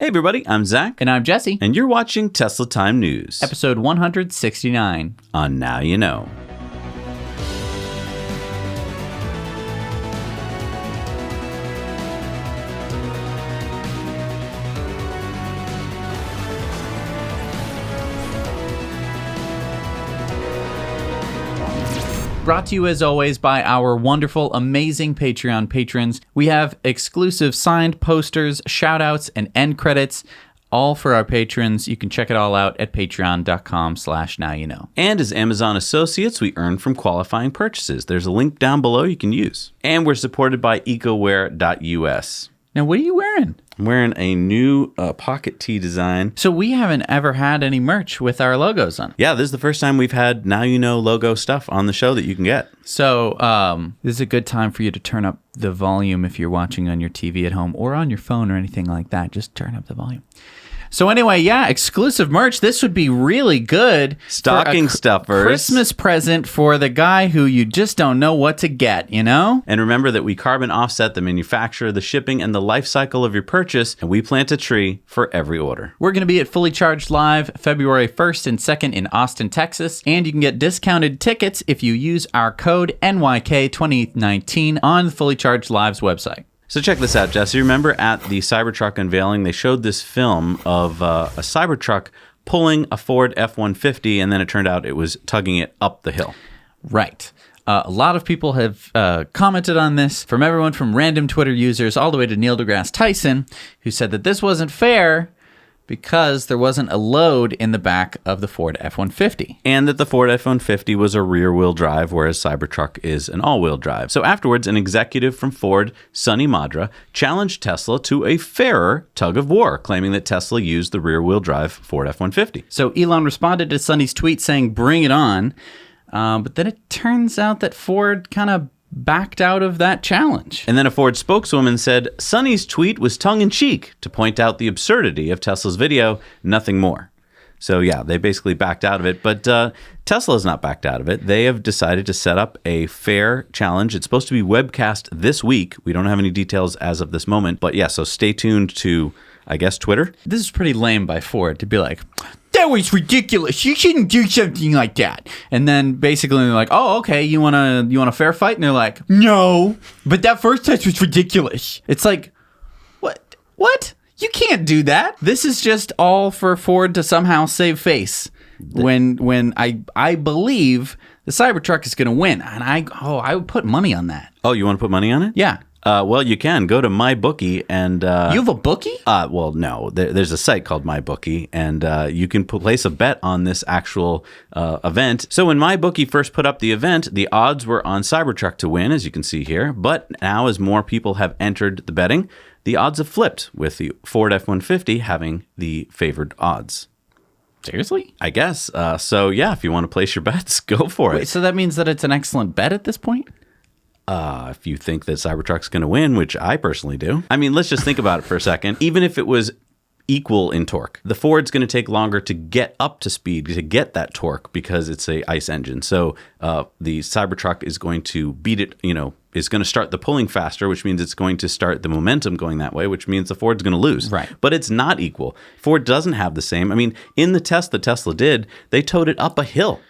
Hey everybody, I'm Zach. And I'm Jesse. And you're watching Tesla Time News. Episode 169. On Now You Know. Brought to you as always by our wonderful, amazing Patreon patrons. We have exclusive signed posters, shout-outs, and end credits, all for our patrons. You can check it all out at patreon.com/nowyouknow. And as Amazon associates, we earn from qualifying purchases. There's a link down below you can use. And we're supported by ecoware.us. Now, what are you wearing? I'm wearing a new pocket tee design. So we haven't ever had any merch with our logos on. Yeah, this is the first time we've had Now You Know logo stuff on the show that you can get. So this is a good time for you to turn up the volume if you're watching on your TV at home or on your phone or anything like that. Just turn up the volume. So anyway, yeah, exclusive merch. This would be really good. Stocking stuffers. Christmas present for the guy who you just don't know what to get, you know? And remember that we carbon offset the manufacturer, the shipping, and the life cycle of your purchase, and we plant a tree for every order. We're going to be at Fully Charged Live February 1st and 2nd in Austin, Texas, and you can get discounted tickets if you use our code NYK2019 on the Fully Charged Live's website. So check this out, Jesse. Remember at the Cybertruck unveiling, they showed this film of a Cybertruck pulling a Ford F-150, and then it turned out it was tugging it up the hill. Right. A lot of people have commented on this, from everyone from random Twitter users all the way to Neil deGrasse Tyson, who said that this wasn't fair because there wasn't a load in the back of the Ford F-150. And that the Ford F-150 was a rear-wheel drive, whereas Cybertruck is an all-wheel drive. So afterwards, an executive from Ford, Sonny Madra, challenged Tesla to a fairer tug-of-war, claiming that Tesla used the rear-wheel drive Ford F-150. So Elon responded to Sonny's tweet saying, "Bring it on." But then it turns out that Ford kind of backed out of that challenge. And then a Ford spokeswoman said, Sonny's tweet was tongue-in-cheek to point out the absurdity of Tesla's video, nothing more. So yeah, they basically backed out of it, but Tesla's not backed out of it. They have decided to set up a fair challenge. It's supposed to be webcast this week. We don't have any details as of this moment, but yeah, so stay tuned to, I guess, Twitter. This is pretty lame by Ford to be like, that was ridiculous. You shouldn't do something like that. And then basically they're like, oh, okay, you want a fair fight? And they're like, no, but that first test was ridiculous. It's like, what? You can't do that. This is just all for Ford to somehow save face. When I believe the Cybertruck is going to win. And I would put money on that. Oh, you want to put money on it? Yeah. Well, you can go to MyBookie and... you have a bookie? Well, no. There's a site called MyBookie, and you can place a bet on this actual event. So when MyBookie first put up the event, the odds were on Cybertruck to win, as you can see here. But now, as more people have entered the betting, the odds have flipped, with the Ford F-150 having the favored odds. Seriously? I guess. So yeah, if you want to place your bets, go for it. Wait, so that means that it's an excellent bet at this point? If you think that Cybertruck's going to win, which I personally do. I mean, let's just think about it for a second. Even if it was equal in torque, the Ford's going to take longer to get up to speed, to get that torque, because it's a ICE engine. So the Cybertruck is going to beat it, is going to start the pulling faster, which means it's going to start the momentum going that way, which means the Ford's going to lose. Right. But it's not equal. Ford doesn't have the same. I mean, in the test that Tesla did, they towed it up a hill.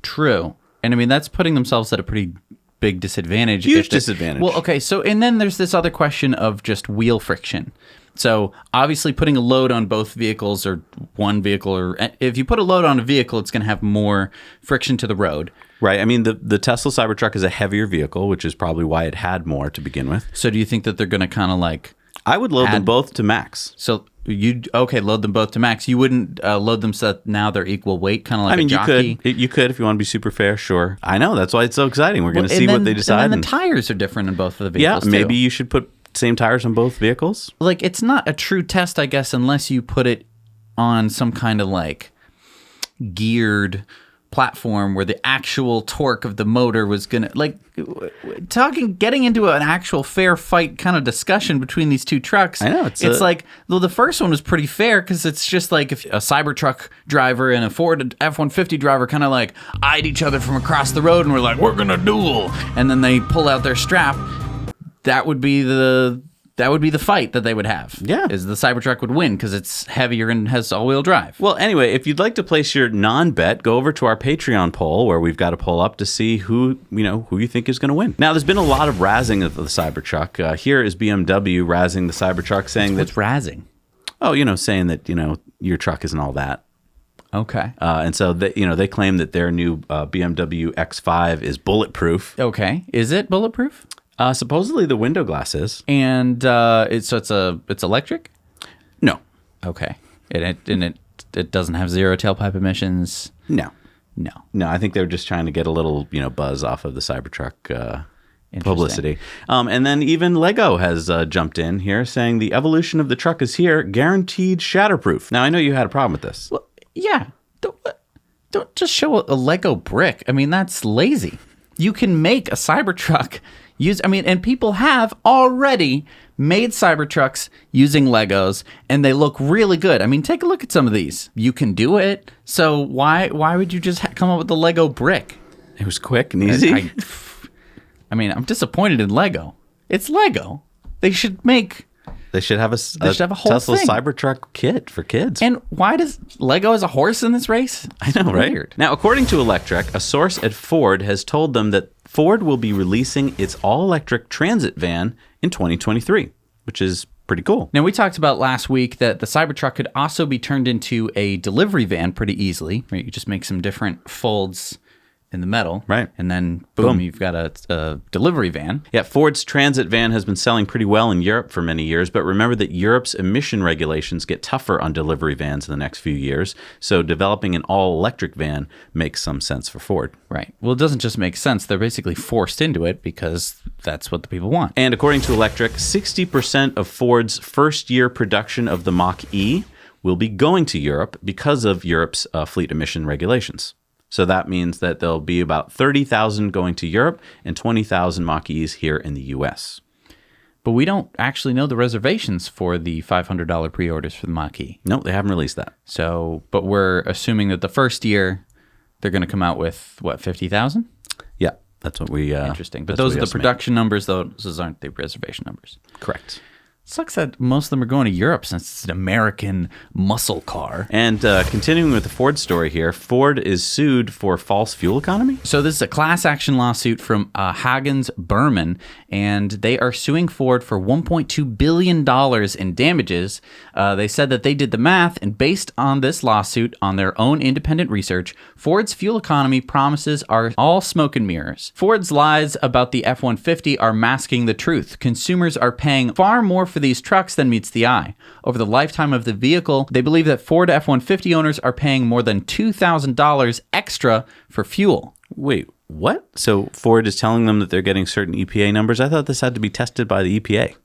True. And I mean, that's putting themselves at a pretty big disadvantage. Huge disadvantage. Well, okay, so and then there's this other question of just wheel friction. So obviously putting a load on both vehicles or one vehicle, or if you put a load on a vehicle, it's going to have more friction to the road. Right. I mean, the Tesla Cybertruck is a heavier vehicle, which is probably why it had more to begin with. So do you think that they're going to kind of like... I would load them both to max. So load them both to max. You wouldn't load them so that now they're equal weight, kind of like a jockey? You could if you want to be super fair, sure. I know, that's why it's so exciting. We're going to see what they decide. And then the tires are different in both of the vehicles, yeah, maybe you should put same tires on both vehicles. Like, it's not a true test, I guess, unless you put it on some kind of like geared platform where the actual torque of the motor was gonna, like, getting into an actual fair fight kind of discussion between these two trucks. I know, it's like, well, the first one was pretty fair because it's just like if a Cybertruck driver and a Ford F-150 driver kind of like eyed each other from across the road and were like, we're gonna duel, and then they pull out their strap. That would be the That would be the fight that they would have. Yeah. Is the Cybertruck would win because it's heavier and has all-wheel drive. Well, anyway, if you'd like to place your non-bet, go over to our Patreon poll where we've got a poll up to see who you think is going to win. Now, there's been a lot of razzing of the Cybertruck. Here is BMW razzing the Cybertruck, saying What's razzing? Oh, saying that, your truck isn't all that. Okay. And so they claim that their new BMW X5 is bulletproof. Okay. Is it bulletproof? Supposedly the window glass is. And it's electric? No. Okay. It doesn't have zero tailpipe emissions? No. No. No, I think they're just trying to get a little, buzz off of the Cybertruck publicity. And then even Lego has jumped in here saying the evolution of the truck is here, guaranteed shatterproof. Now, I know you had a problem with this. Well, yeah. Don't just show a Lego brick. I mean, that's lazy. You can make a Cybertruck and people have already made Cybertrucks using Legos, and they look really good. I mean, take a look at some of these. You can do it. So why would you just come up with the Lego brick? It was quick and easy. I'm disappointed in Lego. It's Lego. They should have a whole Tesla thing. Cybertruck kit for kids. And why does Lego has a horse in this race? I know, right? Weird. Now, according to Electrek, a source at Ford has told them that Ford will be releasing its all-electric transit van in 2023, which is pretty cool. Now, we talked about last week that the Cybertruck could also be turned into a delivery van pretty easily. Right? You just make some different folds in the metal. Right. And then, boom. You've got a delivery van. Yeah, Ford's transit van has been selling pretty well in Europe for many years, but remember that Europe's emission regulations get tougher on delivery vans in the next few years, so developing an all-electric van makes some sense for Ford. Right. Well, it doesn't just make sense. They're basically forced into it because that's what the people want. And according to Electrek, 60% of Ford's first-year production of the Mach-E will be going to Europe because of Europe's fleet emission regulations. So that means that there'll be about 30,000 going to Europe and 20,000 Mach-E's here in the U.S. But we don't actually know the reservations for the $500 pre-orders for the Mach-E. No, they haven't released that. So, but we're assuming that the first year they're going to come out with, 50,000? Yeah, that's what we... Interesting. But those are the production numbers, though. Those aren't the reservation numbers. Correct. Sucks that most of them are going to Europe since it's an American muscle car. And continuing with the Ford story here, Ford is sued for false fuel economy. So this is a class action lawsuit from Hagens Berman, and they are suing Ford for $1.2 billion in damages. They said that they did the math, and based on this lawsuit, on their own independent research, Ford's fuel economy promises are all smoke and mirrors. Ford's lies about the F-150 are masking the truth. Consumers are paying far more for these trucks than meets the eye. Over the lifetime of the vehicle, they believe that Ford F-150 owners are paying more than $2,000 extra for fuel. Wait, what? So Ford is telling them that they're getting certain EPA numbers? I thought this had to be tested by the EPA.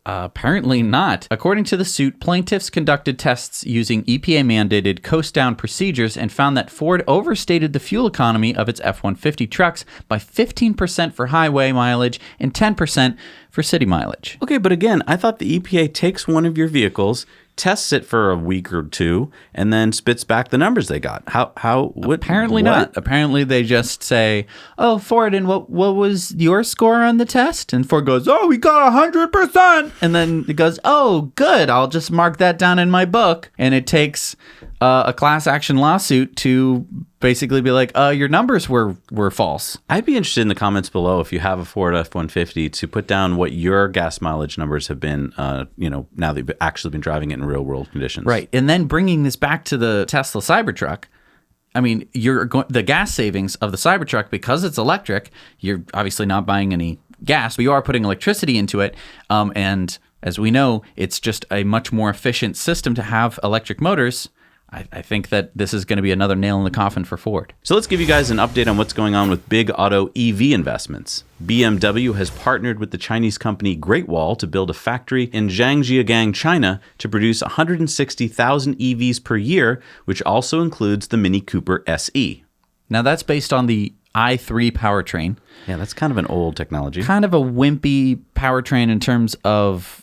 Apparently not. According to the suit, plaintiffs conducted tests using EPA-mandated coast-down procedures and found that Ford overstated the fuel economy of its F-150 trucks by 15% for highway mileage and 10% for city mileage. Okay, but again, I thought the EPA takes one of your vehicles, tests it for a week or two, and then spits back the numbers they got. Apparently not. Apparently they just say, "Oh, Ford, and what was your score on the test?" And Ford goes, "Oh, we got 100%." And then it goes, "Oh, good. I'll just mark that down in my book." And it takes a class action lawsuit to basically be like, your numbers were false. I'd be interested in the comments below if you have a Ford F-150 to put down what your gas mileage numbers have been, now that you've actually been driving it in real world conditions. Right. And then bringing this back to the Tesla Cybertruck, I mean, the gas savings of the Cybertruck, because it's electric, you're obviously not buying any gas, but you are putting electricity into it. And as we know, it's just a much more efficient system to have electric motors. I think that this is going to be another nail in the coffin for Ford. So let's give you guys an update on what's going on with big auto EV investments. BMW has partnered with the Chinese company Great Wall to build a factory in Zhangjiagang, China, to produce 160,000 EVs per year, which also includes the Mini Cooper SE. Now that's based on the i3 powertrain. Yeah, that's kind of an old technology. Kind of a wimpy powertrain in terms of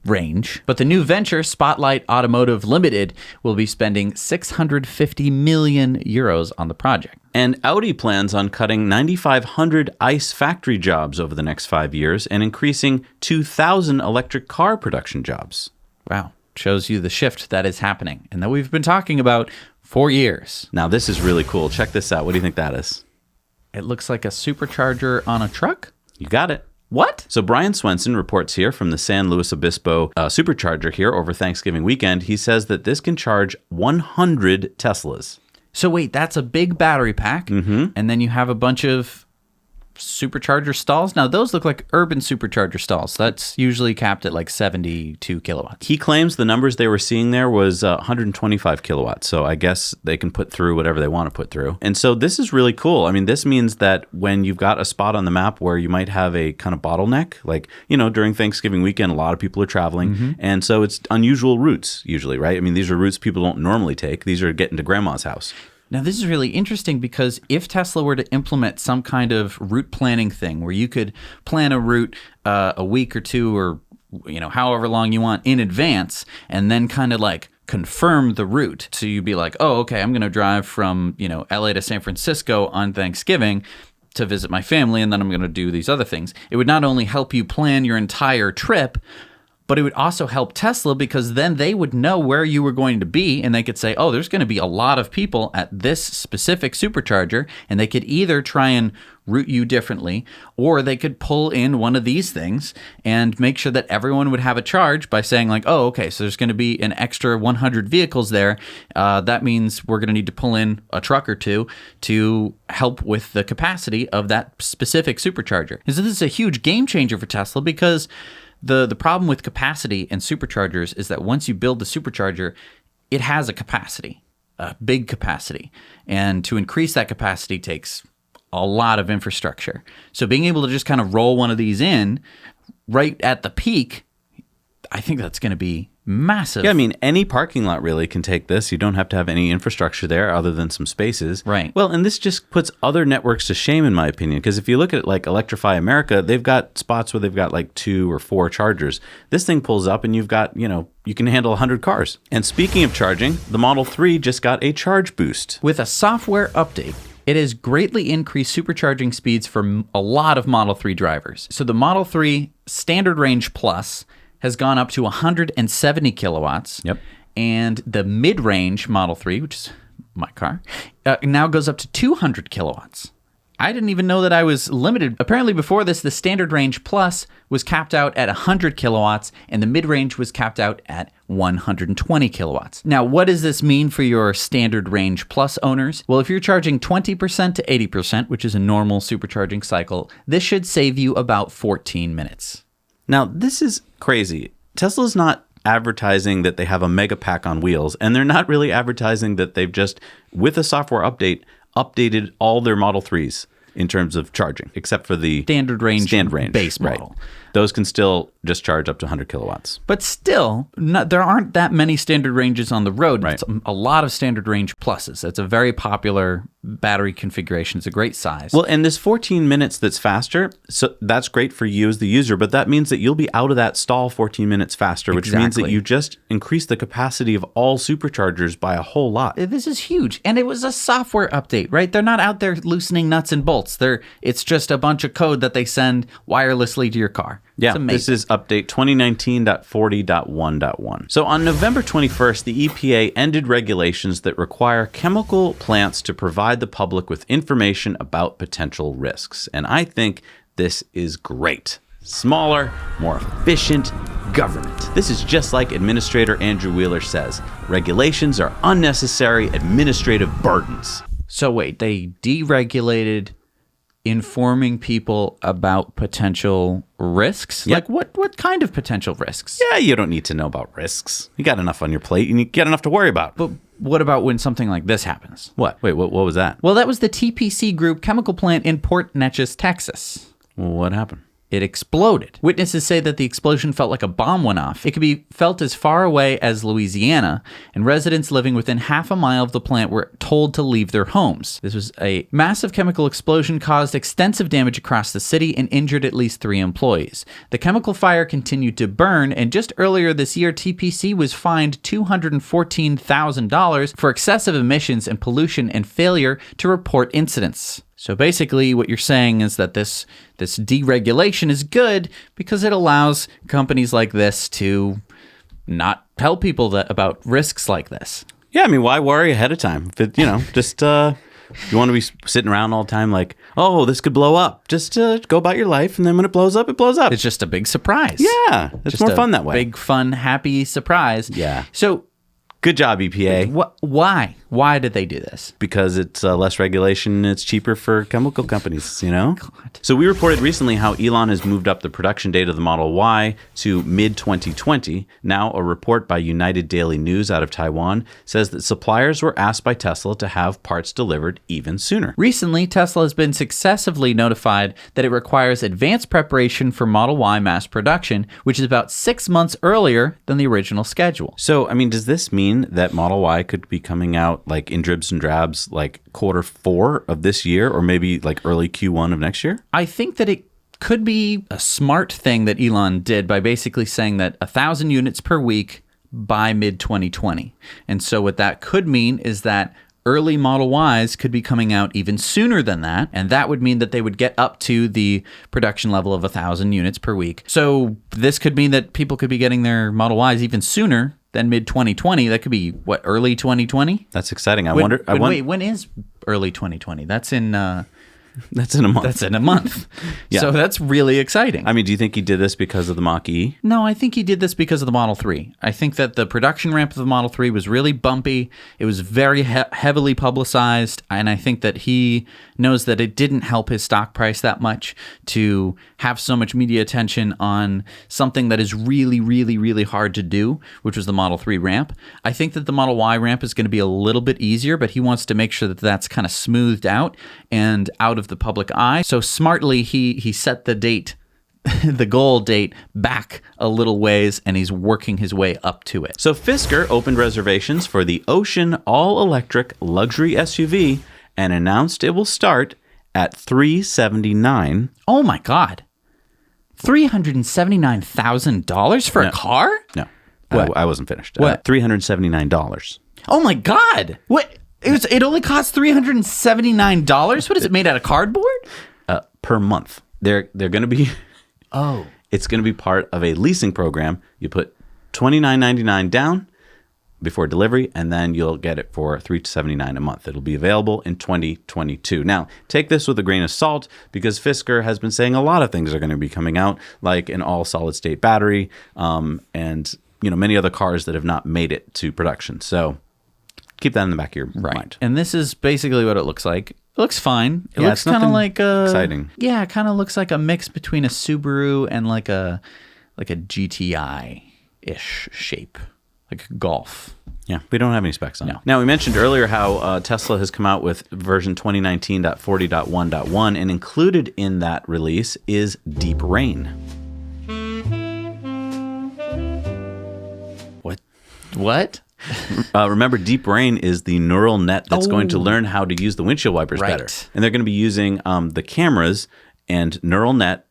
range. But the new venture, Spotlight Automotive Limited, will be spending 650 million euros on the project. And Audi plans on cutting 9,500 ICE factory jobs over the next 5 years and increasing 2,000 electric car production jobs. Wow. Shows you the shift that is happening and that we've been talking about for years. Now, this is really cool. Check this out. What do you think that is? It looks like a supercharger on a truck. You got it. What? So Brian Swenson reports here from the San Luis Obispo Supercharger here over Thanksgiving weekend. He says that this can charge 100 Teslas. So wait, that's a big battery pack, and then you have a bunch of supercharger stalls. Now, those look like urban supercharger stalls. That's usually capped at like 72 kilowatts. He claims the numbers they were seeing there was 125 kilowatts. So I guess they can put through whatever they want to put through. And so this is really cool. I mean, this means that when you've got a spot on the map where you might have a kind of bottleneck, like, you know, during Thanksgiving weekend, a lot of people are traveling. And so it's unusual routes usually, right? I mean, these are routes people don't normally take. These are getting to grandma's house. Now, this is really interesting because if Tesla were to implement some kind of route planning thing where you could plan a route a week or two or, you know, however long you want in advance and then kind of like confirm the route. So you'd be like, oh, okay, I'm going to drive from, you know, LA to San Francisco on Thanksgiving to visit my family, and then I'm going to do these other things. It would not only help you plan your entire trip, but it would also help Tesla because then they would know where you were going to be and they could say, oh, there's going to be a lot of people at this specific supercharger, and they could either try and route you differently or they could pull in one of these things and make sure that everyone would have a charge by saying like, oh, okay, so there's going to be an extra 100 vehicles there. That means we're going to need to pull in a truck or two to help with the capacity of that specific supercharger. And so this is a huge game changer for Tesla because the problem with capacity and superchargers is that once you build the supercharger, it has a capacity, a big capacity. And to increase that capacity takes a lot of infrastructure. So being able to just kind of roll one of these in right at the peak, I think that's going to be massive. Yeah, I mean, any parking lot really can take this. You don't have to have any infrastructure there other than some spaces. Right. Well, and this just puts other networks to shame, in my opinion, because if you look at like Electrify America, they've got spots where they've got like 2 or 4 chargers. This thing pulls up and you've got, you know, you can handle 100 cars. And speaking of charging, the Model 3 just got a charge boost. With a software update, it has greatly increased supercharging speeds for a lot of Model 3 drivers. So the Model 3 Standard Range Plus has gone up to 170 kilowatts. Yep. And the mid-range Model 3, which is my car, now goes up to 200 kilowatts. I didn't even know that I was limited. Apparently before this, the Standard Range Plus was capped out at 100 kilowatts and the mid-range was capped out at 120 kilowatts. Now, what does this mean for your Standard Range Plus owners? Well, if you're charging 20% to 80%, which is a normal supercharging cycle, this should save you about 14 minutes. Now, this is crazy. Tesla's not advertising that they have a mega pack on wheels, and they're not really advertising that they've just, with a software update, updated all their Model 3s in terms of charging, except for the standard range base model. Right. Those can still just charge up to 100 kilowatts. But still, there aren't that many standard ranges on the road. Right. It's a lot of standard range pluses. It's a very popular battery configuration. It's a great size. Well, and this 14 minutes that's faster, so that's great for you as the user, but that means that you'll be out of that stall 14 minutes faster, which means that you just increase the capacity of all superchargers by a whole lot. This is huge. And it was a software update, right? They're not out there loosening nuts and bolts. It's just a bunch of code that they send wirelessly to your car. Yeah, this is update 2019.40.1.1. So on November 21st, the EPA ended regulations that require chemical plants to provide the public with information about potential risks. And I think this is great. Smaller, more efficient government. This is just like Administrator Andrew Wheeler says. Regulations are unnecessary administrative burdens. So wait, they deregulated informing people about potential risks? Yep. Like what kind of potential risks? Yeah, you don't need to know about risks. You got enough on your plate and you got enough to worry about. But what about when something like this happens? What? Wait, what was that? Well, that was the TPC Group chemical plant in Port Neches, Texas. What happened? it exploded. Witnesses say that the explosion felt like a bomb went off. It could be felt as far away as Louisiana, and residents living within half a mile of the plant were told to leave their homes. This was a massive chemical explosion, caused extensive damage across the city, and injured at least 3 employees. The chemical fire continued to burn, and just earlier this year, TPC was fined $214,000 for excessive emissions and pollution and failure to report incidents. So basically what you're saying is that this deregulation is good because it allows companies like this to not tell people about risks like this. Yeah, I mean, why worry ahead of time? If it, just you want to be sitting around all the time like, oh, this could blow up. Just go about your life, and then when it blows up, it blows up. It's just a big surprise. Yeah, it's just more fun that way. Big, fun, happy surprise. Yeah. So good job, EPA. Why? Why did they do this? Because it's less regulation. It's cheaper for chemical companies, God. So we reported recently how Elon has moved up the production date of the Model Y to mid-2020. Now, a report by United Daily News out of Taiwan says that suppliers were asked by Tesla to have parts delivered even sooner. Recently, Tesla has been successively notified that it requires advanced preparation for Model Y mass production, which is about 6 months earlier than the original schedule. So, I mean, does this mean that Model Y could be coming out like in dribs and drabs like Q4 of this year, or maybe like early Q1 of next year? I think that it could be a smart thing that Elon did by basically saying that 1,000 units per week by mid-2020. And so what that could mean is that early Model Ys could be coming out even sooner than that, and that would mean that they would get up to the production level of 1,000 units per week. So this could mean that people could be getting their Model Ys even sooner than mid-2020. That could be, early 2020? That's exciting. Wait, when is early 2020? That's in a month. Yeah. So that's really exciting. I mean, do you think he did this because of the Mach-E? No, I think he did this because of the Model 3. I think that the production ramp of the Model 3 was really bumpy. It was very heavily publicized, and I think that he knows that it didn't help his stock price that much to have so much media attention on something that is really, really, really hard to do, which was the Model 3 ramp. I think that the Model Y ramp is going to be a little bit easier, but he wants to make sure that that's kind of smoothed out and out of the public eye. So smartly, he set the date, the goal date, back a little ways, and he's working his way up to it. So Fisker opened reservations for the Ocean all-electric luxury SUV and announced it will start at $379,000. Oh my God. $379,000 for a car? No, What? I wasn't finished. What? $379. Oh my God. What? It only costs $379? What is it, made out of cardboard? Per month. They're going to be... Oh. It's going to be part of a leasing program. You put $29.99 down before delivery, and then you'll get it for $379 a month. It'll be available in 2022. Now, take this with a grain of salt, because Fisker has been saying a lot of things are going to be coming out, like an all-solid-state battery, and many other cars that have not made it to production. So keep that in the back of your mind. And this is basically what it looks like. It looks fine. It looks kind of like exciting. Yeah, it kind of looks like a mix between a Subaru and like a GTI-ish shape, like a Golf. Yeah, we don't have any specs on it. No. Now, we mentioned earlier how Tesla has come out with version 2019.40.1.1, and included in that release is Deep Rain. What? Remember, Deep Rain is the neural net that's going to learn how to use the windshield wipers better. And they're going to be using the cameras and neural net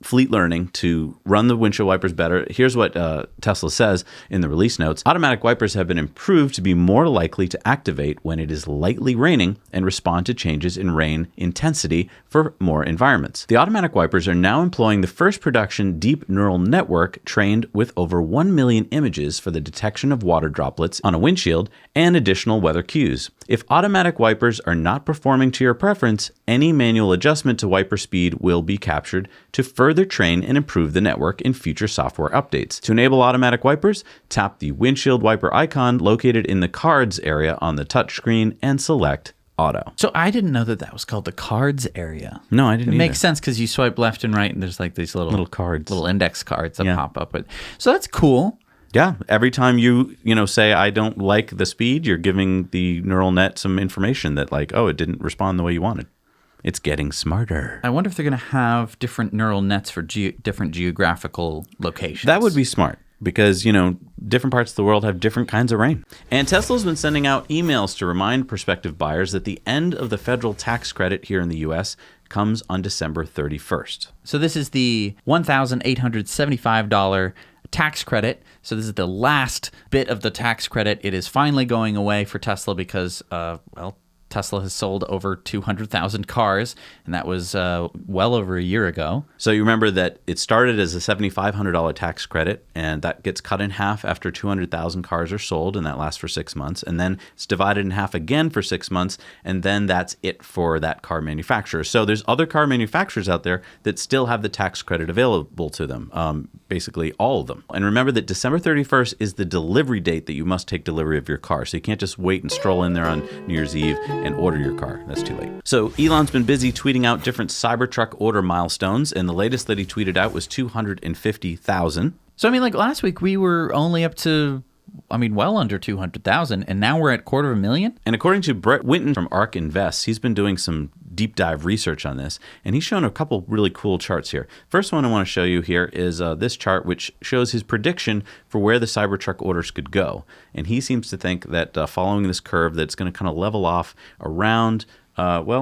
fleet learning to run the windshield wipers better. Here's what Tesla says in the release notes. Automatic wipers have been improved to be more likely to activate when it is lightly raining and respond to changes in rain intensity for more environments. The automatic wipers are now employing the first production deep neural network trained with over 1 million images for the detection of water droplets on a windshield and additional weather cues. If automatic wipers are not performing to your preference, any manual adjustment to wiper speed will be captured to further train and improve the network in future software updates. To enable automatic wipers, tap the windshield wiper icon located in the cards area on the touchscreen and select Auto. So I didn't know that was called the cards area. No, I didn't either. It makes sense because you swipe left and right, and there's like these little cards, little index cards that pop up. So that's cool. Yeah, every time you say I don't like the speed, you're giving the neural net some information that it didn't respond the way you wanted. It's getting smarter. I wonder if they're going to have different neural nets for different geographical locations. That would be smart. Because, different parts of the world have different kinds of rain. And Tesla's been sending out emails to remind prospective buyers that the end of the federal tax credit here in the U.S. comes on December 31st. So this is the $1,875 tax credit. So this is the last bit of the tax credit. It is finally going away for Tesla because, Tesla has sold over 200,000 cars, and that was well over a year ago. So you remember that it started as a $7,500 tax credit, and that gets cut in half after 200,000 cars are sold, and that lasts for 6 months. And then it's divided in half again for 6 months, and then that's it for that car manufacturer. So there's other car manufacturers out there that still have the tax credit available to them, basically all of them. And remember that December 31st is the delivery date that you must take delivery of your car. So you can't just wait and stroll in there on New Year's Eve and order your car. That's too late. So Elon's been busy tweeting out different Cybertruck order milestones, and the latest that he tweeted out was 250,000. So, last week we were only up to, well under 200,000, and now we're at 250,000? And according to Brett Winton from ARK Invest, he's been doing some deep dive research on this, and he's shown a couple really cool charts here. First one I want to show you here is this chart, which shows his prediction for where the Cybertruck orders could go. And he seems to think that following this curve, that it's going to kind of level off around,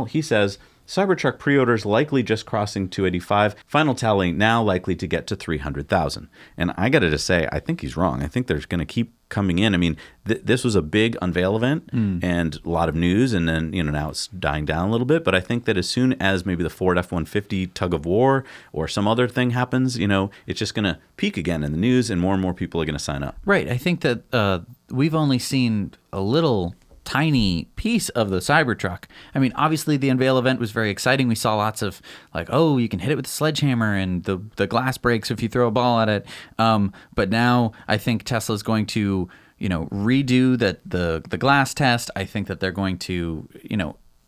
he says, Cybertruck pre-orders likely just crossing 285. Final tally now likely to get to 300,000. And I got to just say, I think he's wrong. I think there's going to keep coming in. This was a big unveil event and a lot of news, and then now it's dying down a little bit. But I think that as soon as maybe the Ford F-150 Tug-of-War or some other thing happens, it's just going to peak again in the news, and more people are going to sign up. Right. I think that we've only seen a little tiny piece of the Cybertruck. Obviously the unveil event was very exciting. We saw lots of you can hit it with a sledgehammer and the glass breaks if you throw a ball at it. But now I think Tesla's going to, redo the glass test. I think that they're going to,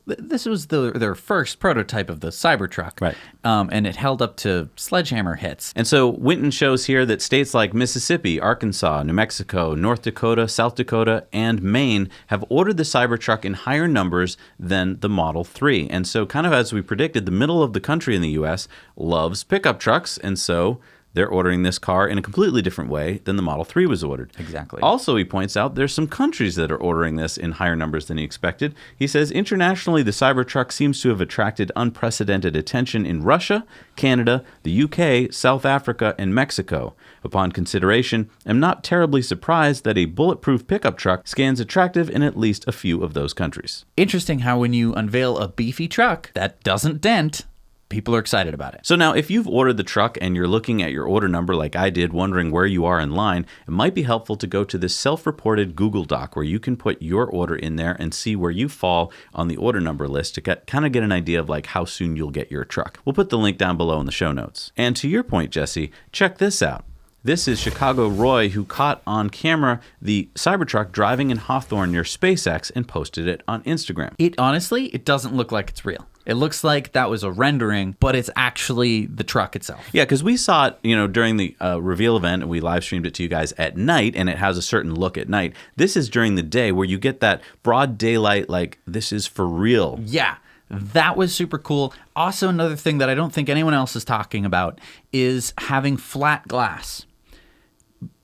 this was their first prototype of the Cybertruck, right? And it held up to sledgehammer hits. And so Winton shows here that states like Mississippi, Arkansas, New Mexico, North Dakota, South Dakota, and Maine have ordered the Cybertruck in higher numbers than the Model 3. And so kind of as we predicted, the middle of the country in the U.S. loves pickup trucks, and so they're ordering this car in a completely different way than the Model 3 was ordered. Exactly. Also, he points out there's some countries that are ordering this in higher numbers than he expected. He says, internationally, the Cybertruck seems to have attracted unprecedented attention in Russia, Canada, the UK, South Africa, and Mexico. Upon consideration, I'm not terribly surprised that a bulletproof pickup truck scans attractive in at least a few of those countries. Interesting how when you unveil a beefy truck that doesn't dent, people are excited about it. So now, if you've ordered the truck and you're looking at your order number like I did, wondering where you are in line, it might be helpful to go to this self-reported Google Doc where you can put your order in there and see where you fall on the order number list to get an idea of how soon you'll get your truck. We'll put the link down below in the show notes. And to your point, Jesse, check this out. This is Chicago Roy, who caught on camera the Cybertruck driving in Hawthorne near SpaceX and posted it on Instagram. It doesn't look like it's real. It looks like that was a rendering, but it's actually the truck itself. Yeah, because we saw it, during the reveal event, and we live streamed it to you guys at night, and it has a certain look at night. This is during the day where you get that broad daylight, this is for real. Yeah, that was super cool. Also, another thing that I don't think anyone else is talking about is having flat glass.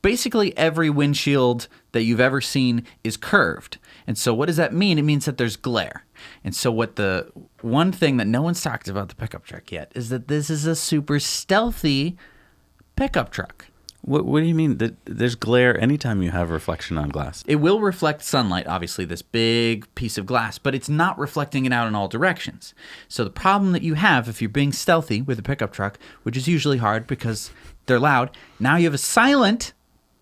Basically, every windshield that you've ever seen is curved. And so what does that mean? It means that there's glare. And so the one thing that no one's talked about the pickup truck yet is that this is a super stealthy pickup truck. What do you mean? There's glare anytime you have reflection on glass? It will reflect sunlight, obviously, this big piece of glass, but it's not reflecting it out in all directions. So the problem that you have if you're being stealthy with a pickup truck, which is usually hard because they're loud, now you have a silent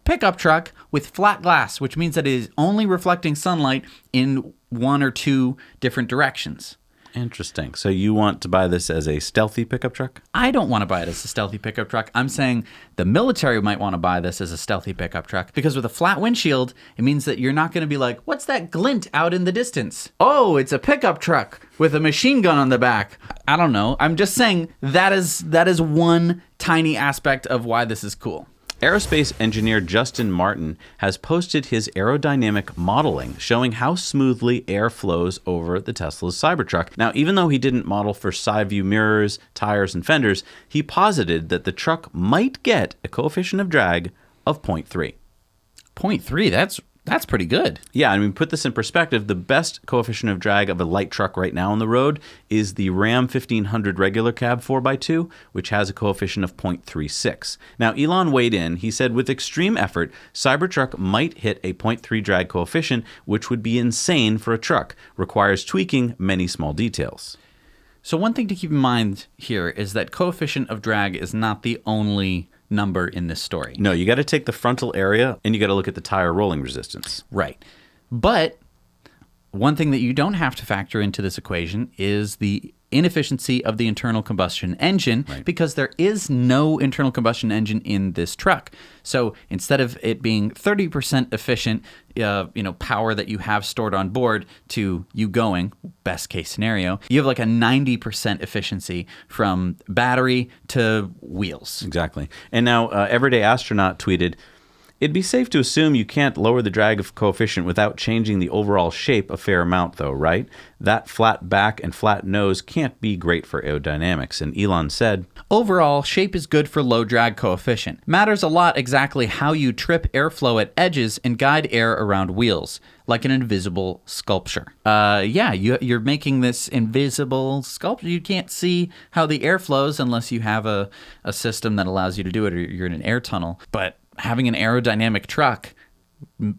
pickup truck with flat glass, which means that it is only reflecting sunlight in one or two different directions. Interesting. So you want to buy this as a stealthy pickup truck? I don't want to buy it as a stealthy pickup truck. I'm saying the military might want to buy this as a stealthy pickup truck because with a flat windshield, it means that you're not going to be like, what's that glint out in the distance? Oh, it's a pickup truck with a machine gun on the back. I don't know. I'm just saying that is one tiny aspect of why this is cool. Aerospace engineer Justin Martin has posted his aerodynamic modeling showing how smoothly air flows over the Tesla's Cybertruck. Now, even though he didn't model for side view mirrors, tires, and fenders, he posited that the truck might get a coefficient of drag of 0.3. 0.3, that's pretty good. Yeah, I mean, put this in perspective, the best coefficient of drag of a light truck right now on the road is the Ram 1500 regular cab 4x2, which has a coefficient of 0.36. Now, Elon weighed in. He said with extreme effort, Cybertruck might hit a 0.3 drag coefficient, which would be insane for a truck. Requires tweaking many small details. So one thing to keep in mind here is that coefficient of drag is not the only number in this story. No, you got to take the frontal area and you got to look at the tire rolling resistance. Right. But one thing that you don't have to factor into this equation is the inefficiency of the internal combustion engine, because there is no internal combustion engine in this truck. So instead of it being 30% efficient, power that you have stored on board to you going, best case scenario, you have like a 90% efficiency from battery to wheels. Exactly. And now Everyday Astronaut tweeted, "It'd be safe to assume you can't lower the drag of coefficient without changing the overall shape a fair amount, though, right? That flat back and flat nose can't be great for aerodynamics." And Elon said, "Overall, shape is good for low drag coefficient. Matters a lot exactly how you trip airflow at edges and guide air around wheels, like an invisible sculpture." You're making this invisible sculpture. You can't see how the air flows unless you have a system that allows you to do it, or you're in an air tunnel. But having an aerodynamic truck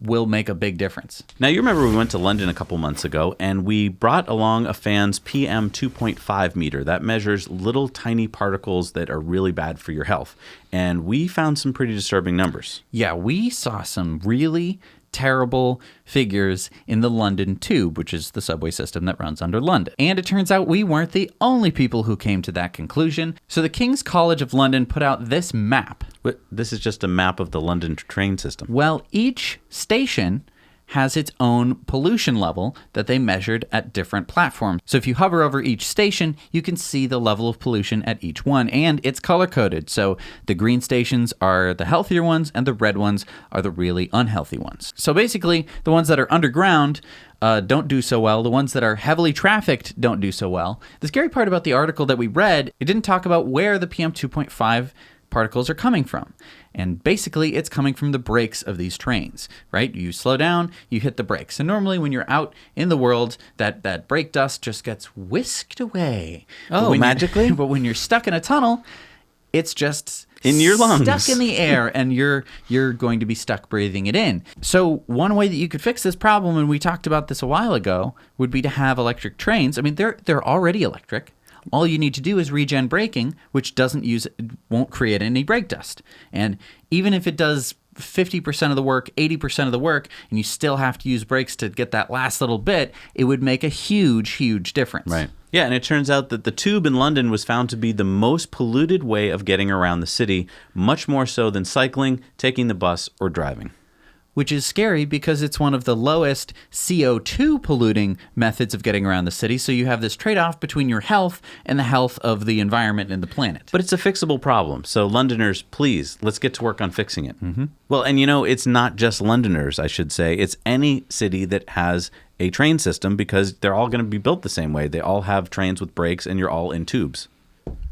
will make a big difference. Now, you remember we went to London a couple months ago, and we brought along a fan's PM 2.5 meter. That measures little tiny particles that are really bad for your health. And we found some pretty disturbing numbers. Yeah, we saw some really terrible figures in the London Tube, which is the subway system that runs under London. And it turns out we weren't the only people who came to that conclusion. So the King's College of London put out this map. This is just a map of the London train system. Well, each station has its own pollution level that they measured at different platforms. So if you hover over each station, you can see the level of pollution at each one, and it's color-coded. So the green stations are the healthier ones, and the red ones are the really unhealthy ones. So basically, the ones that are underground don't do so well. The ones that are heavily trafficked don't do so well. The scary part about the article that we read, it didn't talk about where the PM 2.5 particles are coming from. And basically, it's coming from the brakes of these trains, right? You slow down, you hit the brakes. And normally when you're out in the world, that brake dust just gets whisked away. Oh, magically? But when you're stuck in a tunnel, it's just in your lungs, stuck in the air, and you're going to be stuck breathing it in. So one way that you could fix this problem, and we talked about this a while ago, would be to have electric trains. I mean, they're already electric. All you need to do is regen braking, which won't create any brake dust. And even if it does 50% of the work, 80% of the work, and you still have to use brakes to get that last little bit, it would make a huge, huge difference. Right. Yeah, and it turns out that the tube in London was found to be the most polluted way of getting around the city, much more so than cycling, taking the bus, or driving. Which is scary because it's one of the lowest CO2 polluting methods of getting around the city. So you have this trade-off between your health and the health of the environment and the planet. But it's a fixable problem. So Londoners, please, let's get to work on fixing it. Mm-hmm. Well, and it's not just Londoners, I should say. It's any city that has a train system, because they're all going to be built the same way. They all have trains with brakes, and you're all in tubes.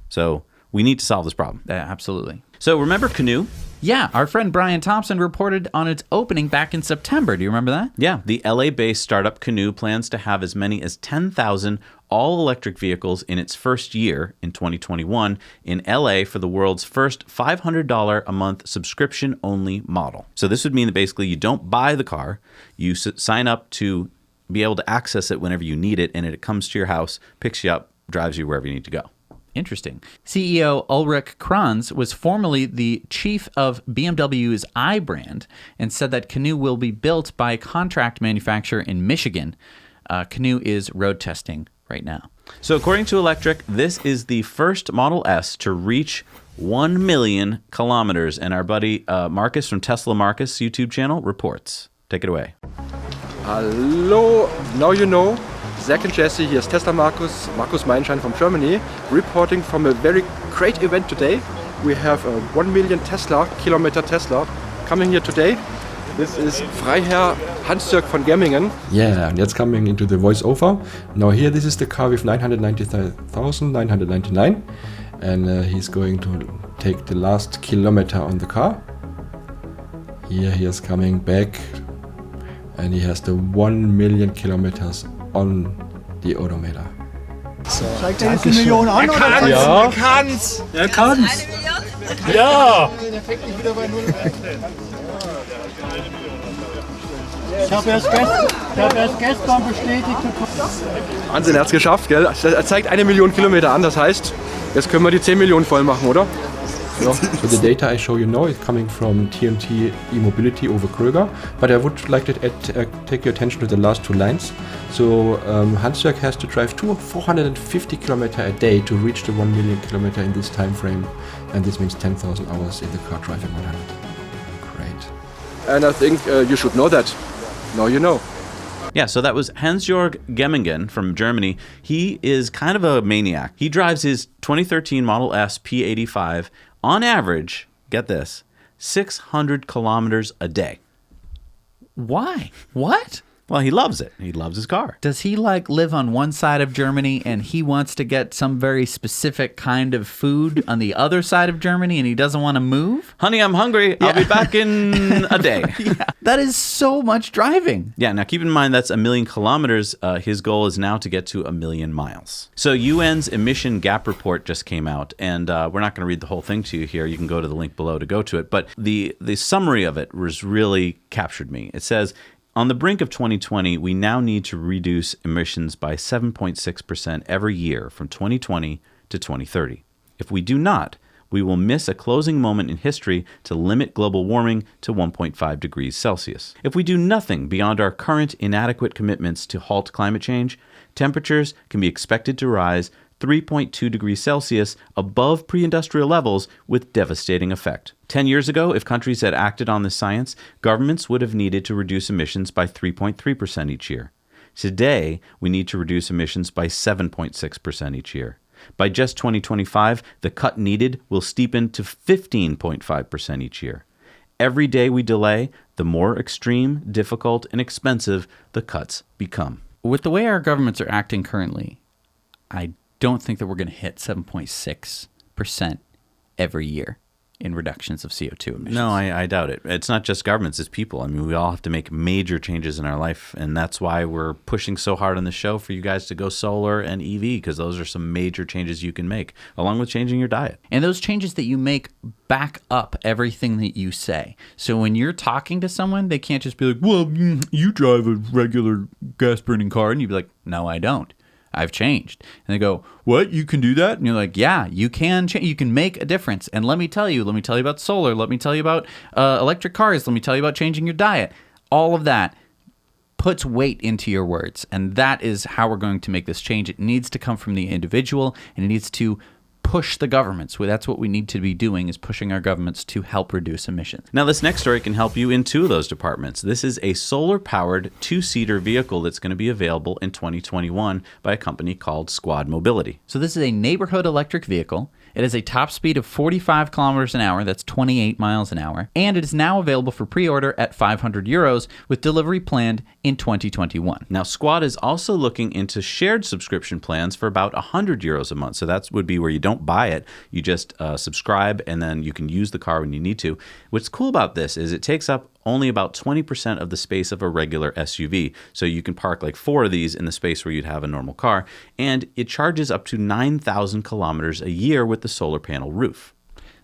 So we need to solve this problem. Absolutely. So remember Canoo? Yeah, our friend Brian Thompson reported on its opening back in September. Do you remember that? Yeah, the LA-based startup Canoo plans to have as many as 10,000 all-electric vehicles in its first year in 2021 in LA for the world's first $500 a month subscription-only model. So this would mean that basically you don't buy the car, you sign up to be able to access it whenever you need it, and it comes to your house, picks you up, drives you wherever you need to go. Interesting. CEO Ulrich Kranz was formerly the chief of BMW's i brand and said that Canoo will be built by a contract manufacturer in Michigan. Canoo is road testing right now. So according to Electric, this is the first Model S to reach 1 million kilometers. And our buddy Marcus from TeslaMarcus YouTube channel reports. Take it away. Hello, now you know. Zach and Jesse, here's TeslaMarcus, Markus Meinschein from Germany, reporting from a very great event today. we have a 1 million kilometer Tesla coming here today. This is Freiherr Hans-Jörg von Gemmingen. Yeah, and that's coming into the voiceover. Now here, this is the car with 990,999, and he's going to take the last kilometer on the car. Here he is coming back, and he has the 1 million kilometers on the odometer. Zeigt er jetzt die Million an? Ja. Er kann's! Er kann's! Ja! Ich habe erst gestern bestätigt bekommen. Wahnsinn, er hat's geschafft, gell? Er zeigt 1 Million Kilometer an, das heißt, jetzt können wir die 10 Millionen voll machen, oder? So the data I show you now is coming from TNT e-mobility over Kröger, but I would like to take your attention to the last two lines. So Hans-Jörg has to drive 450 kilometers a day to reach the 1 million kilometer in this time frame, and this means 10,000 hours in the car driving 100. Great. And I think you should know that. Now you know. Yeah, so that was Hans-Jörg Gemmingen from Germany. He is kind of a maniac. He drives his 2013 Model S P85 on average, get this, 600 kilometers a day. Why? What? Well, he loves it. He loves his car. Does he like live on one side of Germany and he wants to get some very specific kind of food on the other side of Germany and he doesn't want to move? Honey, I'm hungry. I'll be back in a day. Yeah, that is so much driving. Yeah, now keep in mind that's 1 million kilometers. His goal is now to get to 1 million miles. So UN's emission gap report just came out, and we're not going to read the whole thing to you here. You can go to the link below to go to it. But the summary of it was really captured me. It says, on the brink of 2020, we now need to reduce emissions by 7.6% every year from 2020 to 2030. If we do not, we will miss a closing moment in history to limit global warming to 1.5 degrees Celsius. If we do nothing beyond our current inadequate commitments to halt climate change, temperatures can be expected to rise 3.2 degrees Celsius above pre-industrial levels with devastating effect. 10 years ago, if countries had acted on this science, governments would have needed to reduce emissions by 3.3% each year. Today, we need to reduce emissions by 7.6% each year. By just 2025, the cut needed will steepen to 15.5% each year. Every day we delay, the more extreme, difficult, and expensive the cuts become. With the way our governments are acting currently, I don't think that we're going to hit 7.6% every year in reductions of CO2 emissions. No, I doubt it. It's not just governments, it's people. I mean, we all have to make major changes in our life, and that's why we're pushing so hard on the show for you guys to go solar and EV, because those are some major changes you can make, along with changing your diet. And those changes that you make back up everything that you say. So when you're talking to someone, they can't just be like, well, you drive a regular gas-burning car, and you'd be like, no, I don't. I've changed. And they go, what? You can do that? And you're like, yeah, you can change. You can make a difference. And let me tell you about solar. Let me tell you about electric cars. Let me tell you about changing your diet. All of that puts weight into your words. And that is how we're going to make this change. It needs to come from the individual, and it needs to push the governments. Well, that's what we need to be doing, is pushing our governments to help reduce emissions. Now, this next story can help you in two of those departments. This is a solar-powered two-seater vehicle that's going to be available in 2021 by a company called Squad Mobility. So this is a neighborhood electric vehicle. It has a top speed of 45 kilometers an hour. That's 28 miles an hour. And it is now available for pre-order at 500 euros with delivery planned in 2021. Now, Squad is also looking into shared subscription plans for about 100 euros a month. So that would be where you don't buy it. You just subscribe, and then you can use the car when you need to. What's cool about this is it takes up only about 20% of the space of a regular SUV. So you can park like 4 of these in the space where you'd have a normal car. And it charges up to 9,000 kilometers a year with the solar panel roof.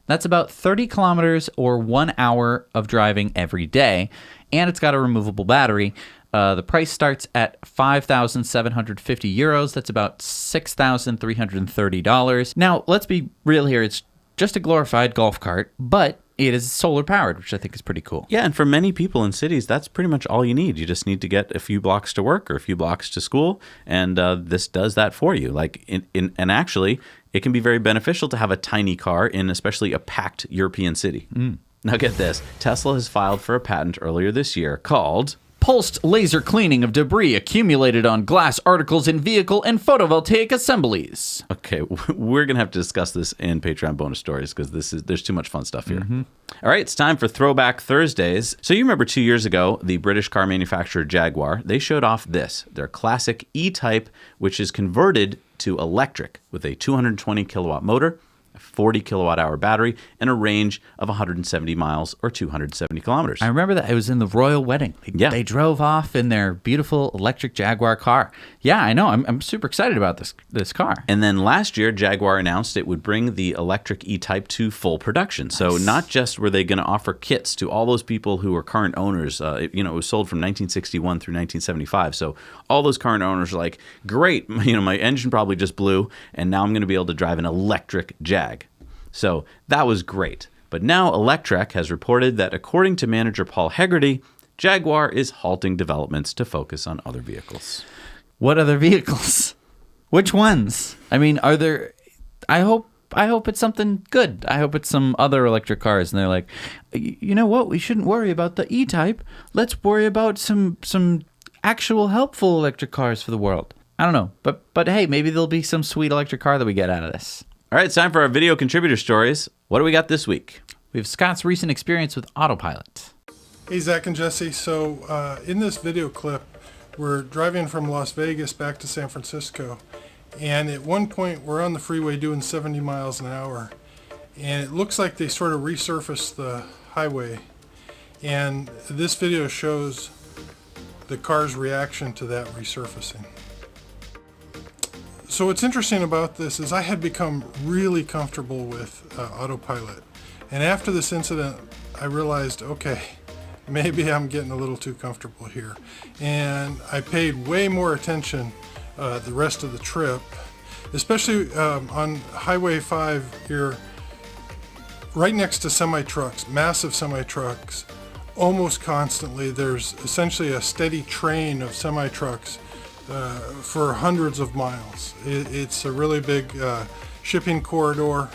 That's about 30 kilometers or 1 hour of driving every day. And it's got a removable battery. The price starts at 5,750 euros. That's about $6,330. Now, let's be real here. It's just a glorified golf cart, but it is solar powered, which I think is pretty cool. Yeah, and for many people in cities, that's pretty much all you need. You just need to get a few blocks to work or a few blocks to school, and this does that for you. And actually, it can be very beneficial to have a tiny car in especially a packed European city. Now get this. Tesla has filed for a patent earlier this year called pulsed laser cleaning of debris accumulated on glass articles in vehicle and photovoltaic assemblies. Okay, we're going to have to discuss this in Patreon bonus stories because there's too much fun stuff here. All right, it's time for Throwback Thursdays. So you remember 2 years ago, the British car manufacturer Jaguar, they showed off this, their classic E-Type, which is converted to electric with a 220 kilowatt motor, a 40 kilowatt hour battery, and a range of 170 miles or 270 kilometers. I remember that. It was in the royal wedding. They drove off in their beautiful electric Jaguar car. Yeah, I know. I'm super excited about this car. And then last year, Jaguar announced it would bring the electric E-Type to full production. Nice. So not just were they going to offer kits to all those people who were current owners. It was sold from 1961 through 1975. So all those current owners are like, great, my engine probably just blew, and now I'm going to be able to drive an electric Jag. So that was great. But now Electrek has reported that according to manager Paul Hegarty, Jaguar is halting developments to focus on other vehicles. What other vehicles? Which ones? I mean, are there... I hope it's something good. I hope it's some other electric cars. And they're like, you know what? We shouldn't worry about the E-Type. Let's worry about some actual helpful electric cars for the world. I don't know. But hey, maybe there'll be some sweet electric car that we get out of this. All right, it's time for our video contributor stories. What do we got this week? We have Scott's recent experience with autopilot. Hey, Zach and Jesse. So in this video clip, we're driving from Las Vegas back to San Francisco. And at one point, we're on the freeway doing 70 miles an hour. And it looks like they sort of resurfaced the highway. And this video shows the car's reaction to that resurfacing. So what's interesting about this is I had become really comfortable with autopilot. And after this incident, I realized, okay, maybe I'm getting a little too comfortable here. And I paid way more attention the rest of the trip, especially on Highway 5 here, right next to semi-trucks, massive semi-trucks. Almost constantly, there's essentially a steady train of semi-trucks for hundreds of miles. It's a really big shipping corridor,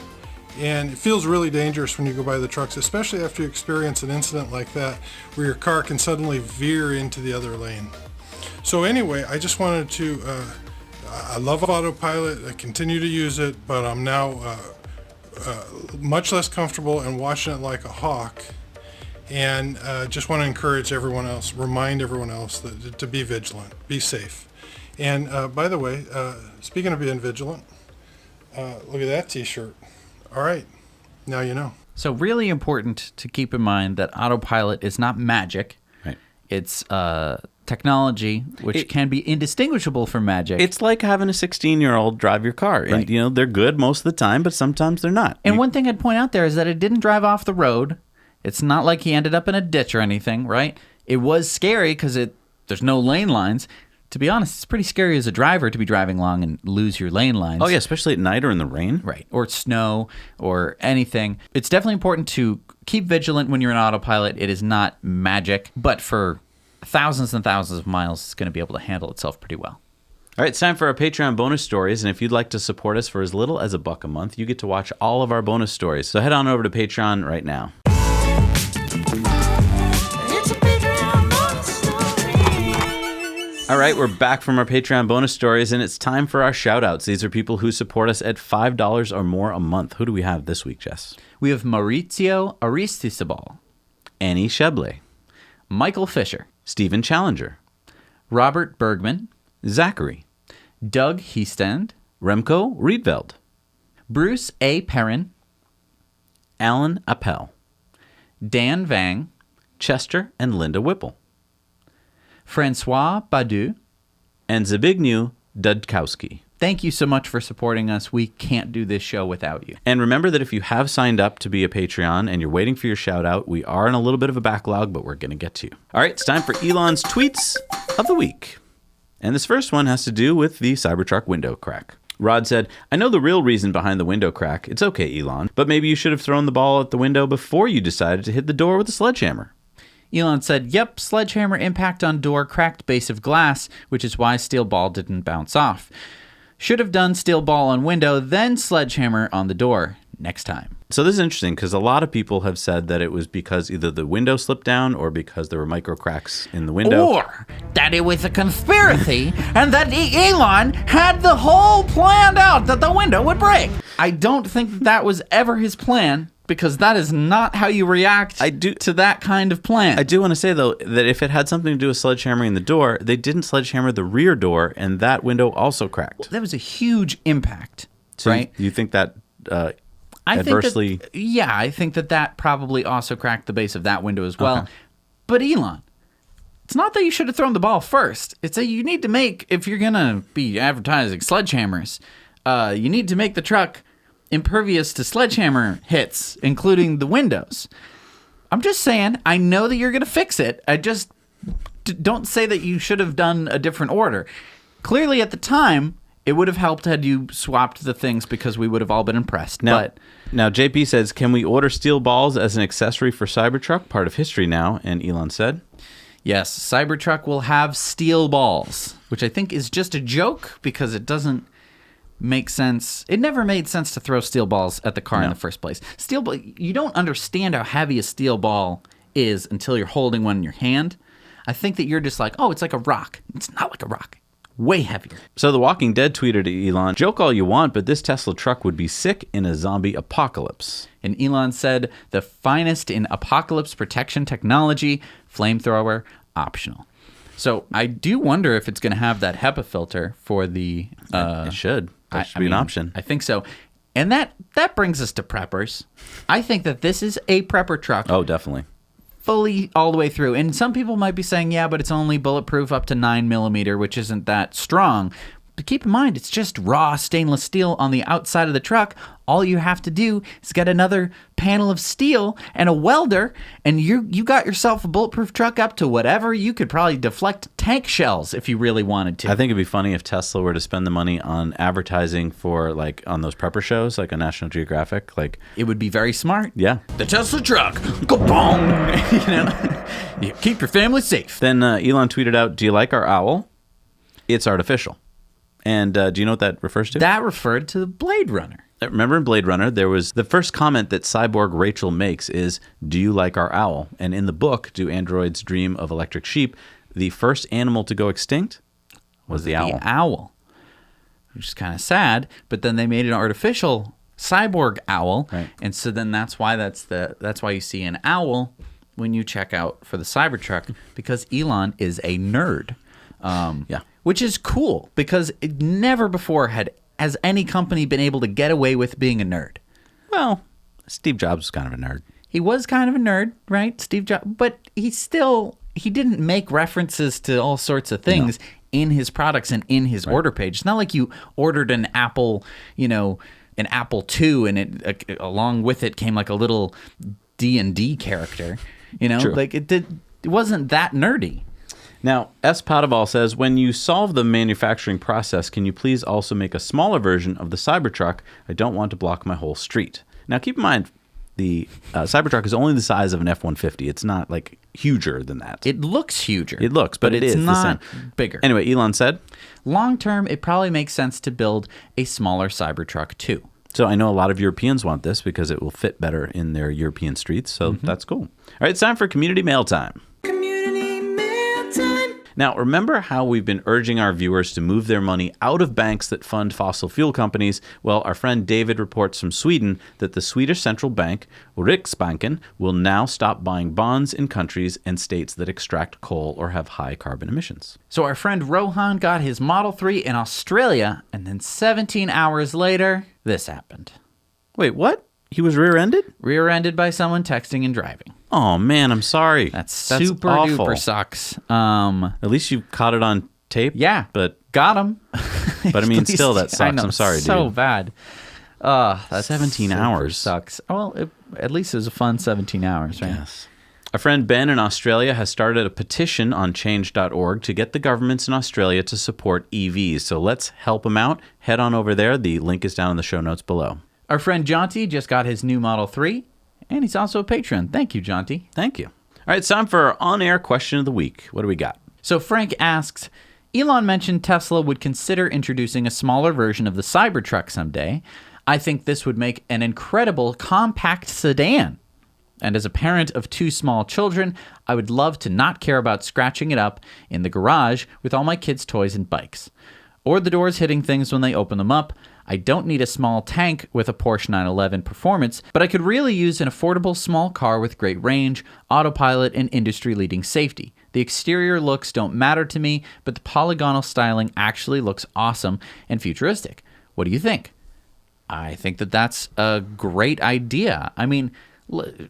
and it feels really dangerous when you go by the trucks, especially after you experience an incident like that where your car can suddenly veer into the other lane. So anyway, I just wanted to, I love autopilot, I continue to use it, but I'm now much less comfortable and watching it like a hawk. And just want to encourage everyone else, remind everyone else to be vigilant, be safe. And by the way, speaking of being vigilant, look at that t-shirt. All right, now you know. So really important to keep in mind that autopilot is not magic. Right. It's technology which can be indistinguishable from magic. It's like having a 16-year-old drive your car. Right. And, they're good most of the time, but sometimes they're not. And one thing I'd point out there is that it didn't drive off the road. It's not like he ended up in a ditch or anything, right? It was scary because there's no lane lines. To be honest, it's pretty scary as a driver to be driving along and lose your lane lines. Oh, yeah, especially at night or in the rain. Right, or snow or anything. It's definitely important to keep vigilant when you're in autopilot. It is not magic, but for thousands and thousands of miles, it's going to be able to handle itself pretty well. All right, it's time for our Patreon bonus stories, and if you'd like to support us for as little as $1 a month, you get to watch all of our bonus stories. So head on over to Patreon right now. All right, we're back from our Patreon bonus stories, and it's time for our shout-outs. These are people who support us at $5 or more a month. Who do we have this week, Jess? We have Maurizio Aristisabal, Annie Shebley, Michael Fisher, Stephen Challenger, Robert Bergman, Zachary, Doug Heestand, Remco Riedveld, Bruce A. Perrin, Alan Appel, Dan Vang, Chester and Linda Whipple, Francois Badu, and Zbigniew Dudkowski. Thank you so much for supporting us. We can't do this show without you. And remember that if you have signed up to be a Patreon and you're waiting for your shout out, we are in a little bit of a backlog, but we're going to get to you. All right, it's time for Elon's tweets of the week. And this first one has to do with the Cybertruck window crack. Rod said, I know the real reason behind the window crack. It's okay, Elon, but maybe you should have thrown the ball at the window before you decided to hit the door with a sledgehammer. Elon said, yep, sledgehammer impact on door, cracked base of glass, which is why steel ball didn't bounce off. Should have done steel ball on window, then sledgehammer on the door next time. So this is interesting because a lot of people have said that it was because either the window slipped down or because there were micro cracks in the window. Or that it was a conspiracy and that Elon had the whole planned out that the window would break. I don't think that was ever his plan, because that is not how you react to that kind of plan. I do want to say, though, that if it had something to do with sledgehammering the door, they didn't sledgehammer the rear door, and that window also cracked. Well, that was a huge impact, so right? You think that I adversely... think that probably also cracked the base of that window as well. Okay. But Elon, it's not that you should have thrown the ball first. It's that you need to make, if you're going to be advertising sledgehammers, you need to make the truck impervious to sledgehammer hits, including the windows. I'm just saying, I know that you're going to fix it. I just don't say that you should have done a different order. Clearly, at the time, it would have helped had you swapped the things because we would have all been impressed. Now, JP says, can we order steel balls as an accessory for Cybertruck? Part of history now. And Elon said, yes, Cybertruck will have steel balls, which I think is just a joke because it doesn't make sense. It never made sense to throw steel balls at the car in the first place. You don't understand how heavy a steel ball is until you're holding one in your hand. I think that you're just like, oh, it's like a rock. It's not like a rock. Way heavier. So The Walking Dead tweeted to Elon, joke all you want, but this Tesla truck would be sick in a zombie apocalypse. And Elon said, the finest in apocalypse protection technology, flamethrower optional. So I do wonder if it's going to have that HEPA filter for the... it should. That should be an option. I think so. And that brings us to preppers. I think that this is a prepper truck. Oh, definitely. Fully all the way through. And some people might be saying, yeah, but it's only bulletproof up to 9mm, which isn't that strong. But keep in mind, it's just raw stainless steel on the outside of the truck. All you have to do is get another panel of steel and a welder, and you got yourself a bulletproof truck up to whatever. You could probably deflect tank shells if you really wanted to. I think it'd be funny if Tesla were to spend the money on advertising for, like, on those prepper shows, like on National Geographic. Like, it would be very smart. Yeah. The Tesla truck. Go-bong. You keep your family safe. Then Elon tweeted out, do you like our owl? It's artificial. And do you know what that refers to? That referred to Blade Runner. Remember in Blade Runner, there was the first comment that cyborg Rachel makes is, do you like our owl? And in the book, Do Androids Dream of Electric Sheep, the first animal to go extinct was the owl. The owl. Which is kind of sad, but then they made an artificial cyborg owl. Right. And so then that's why you see an owl when you check out for the Cybertruck, because Elon is a nerd. Yeah. Which is cool, because it never before has any company been able to get away with being a nerd. Well, Steve Jobs was kind of a nerd. He was kind of a nerd, right? Steve Jobs. But he didn't make references to all sorts of things in his products and in his order page. It's not like you ordered an Apple, an Apple II, and it along with it came like a little D&D character. True. Like it wasn't that nerdy. Now, S. Padaval says, when you solve the manufacturing process, can you please also make a smaller version of the Cybertruck? I don't want to block my whole street. Now, keep in mind, the Cybertruck is only the size of an F-150. It's not, like, huger than that. It looks huger. It looks, but it's is not the same. Bigger. Anyway, Elon said, long term, it probably makes sense to build a smaller Cybertruck, too. So I know a lot of Europeans want this because it will fit better in their European streets. So that's cool. All right, it's time for Community Mail Time. Now, remember how we've been urging our viewers to move their money out of banks that fund fossil fuel companies? Well, our friend David reports from Sweden that the Swedish central bank, Riksbanken, will now stop buying bonds in countries and states that extract coal or have high carbon emissions. So our friend Rohan got his Model 3 in Australia, and then 17 hours later, this happened. Wait, what? He was rear-ended? Rear-ended by someone texting and driving. Oh, man, I'm sorry. That's super awful. duper sucks. At least you caught it on tape. Yeah, but got him. But I mean, still, that sucks. I know, I'm sorry, dude. So bad. That's 17 hours sucks. Well, at least it was a fun 17 hours, right? Yes. Our friend Ben in Australia has started a petition on change.org to get the governments in Australia to support EVs. So let's help him out. Head on over there. The link is down in the show notes below. Our friend Jonty just got his new Model 3, and he's also a patron. Thank you, Jonty. Thank you. All right, it's time for our on-air question of the week. What do we got? So Frank asks, Elon mentioned Tesla would consider introducing a smaller version of the Cybertruck someday. I think this would make an incredible compact sedan. And as a parent of 2 small children, I would love to not care about scratching it up in the garage with all my kids' toys and bikes. Or the doors hitting things when they open them up. I don't need a small tank with a Porsche 911 performance, but I could really use an affordable small car with great range, autopilot, and industry-leading safety. The exterior looks don't matter to me, but the polygonal styling actually looks awesome and futuristic. What do you think? I think that that's a great idea. I mean,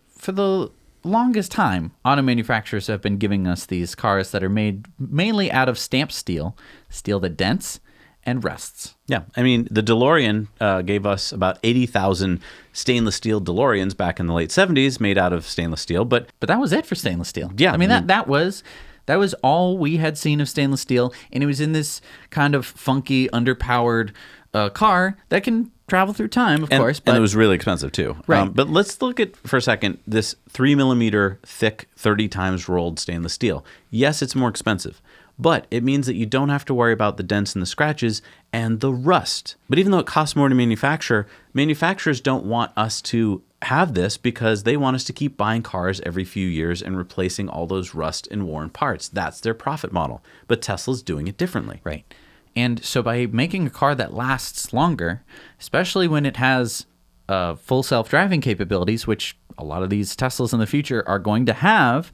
for the longest time, auto manufacturers have been giving us these cars that are made mainly out of stamped steel that dents and rusts. Yeah, I mean, the DeLorean gave us about 80,000 stainless steel DeLoreans back in the late 70s made out of stainless steel, but that was it for stainless steel. Yeah, I mean, that was all we had seen of stainless steel, and it was in this kind of funky, underpowered car that can travel through time, of course. But and it was really expensive, too. Right. But let's look at, for a second, this 3mm thick, 30 times rolled stainless steel. Yes, it's more expensive, but it means that you don't have to worry about the dents and the scratches and the rust. But even though it costs more to manufacture, manufacturers don't want us to have this because they want us to keep buying cars every few years and replacing all those rust and worn parts. That's their profit model. But Tesla's doing it differently. Right. And so by making a car that lasts longer, especially when it has full self-driving capabilities, which a lot of these Teslas in the future are going to have,